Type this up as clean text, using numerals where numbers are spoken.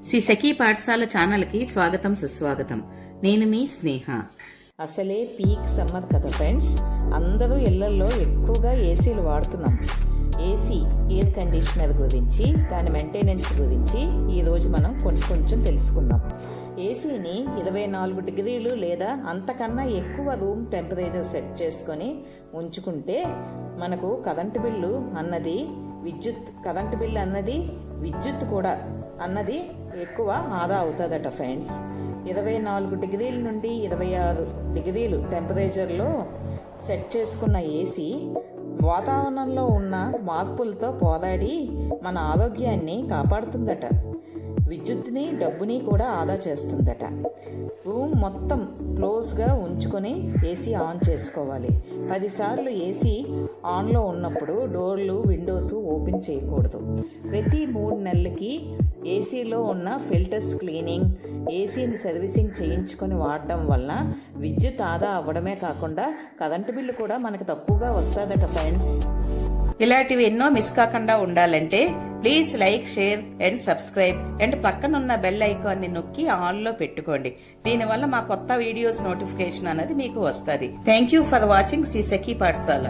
శ్రీ సఖీ పాఠశాల ఛానల్కి స్వాగతం సుస్వాగతం. నేను మీ స్నేహ. అసలే పీక్ సమ్మర్ కదా ఫ్రెండ్స్, అందరూ ఇళ్లలో ఎక్కువగా ఏసీలు వాడుతున్నాం. ఏసీ ఎయిర్ కండిషనర్ గురించి, దాని మెయింటెనెన్స్ గురించి ఈరోజు మనం కొంచెం తెలుసుకుందాం. ఏసీని 24 డిగ్రీలు లేదా అంతకన్నా ఎక్కువ రూమ్ టెంపరేచర్ సెట్ చేసుకొని ఉంచుకుంటే మనకు కరెంటు బిల్లు అన్నది విద్యుత్ కూడా అన్నది ఎక్కువ ఆదా అవుతుందట ఫ్రెండ్స్. 24 డిగ్రీల నుండి 26 డిగ్రీలు టెంపరేచర్లో సెట్ చేసుకున్న ఏసీ వాతావరణంలో ఉన్న మార్పులతో పోరాడి మన ఆరోగ్యాన్ని కాపాడుతుందట. విద్యుత్ని, డబ్బుని కూడా ఆదా చేస్తుందట. రూమ్ మొత్తం క్లోజ్గా ఉంచుకొని ఏసీ ఆన్ చేసుకోవాలి. 10 సార్లు ఏసీ ఆన్లో ఉన్నప్పుడు డోర్లు, విండోస్ ఓపెన్ చేయకూడదు. ప్రతి 3 నెలలకి ఏసీలో ఉన్న ఫిల్టర్స్ క్లీనింగ్, ఏసీని సర్వీసింగ్ చేయించుకొని వాడడం వల్ల విద్యుత్ ఆదా అవ్వడమే కాకుండా కరెంటు బిల్లు కూడా మనకు తక్కువగా వస్తుందట ఫ్రెండ్స్. ఇలాంటివి ఎన్నో మిస్ కాకుండా ఉండాలంటే please like, share and subscribe and పక్కనున్న బెల్ ఐకాన్ని నొక్కి ఆన్లో పెట్టుకోండి. దీనివల్ల మా కొత్త వీడియోస్ నోటిఫికేషన్ అనేది మీకు వస్తుంది. Thank you for watching Sri Sakhi పాఠశాల.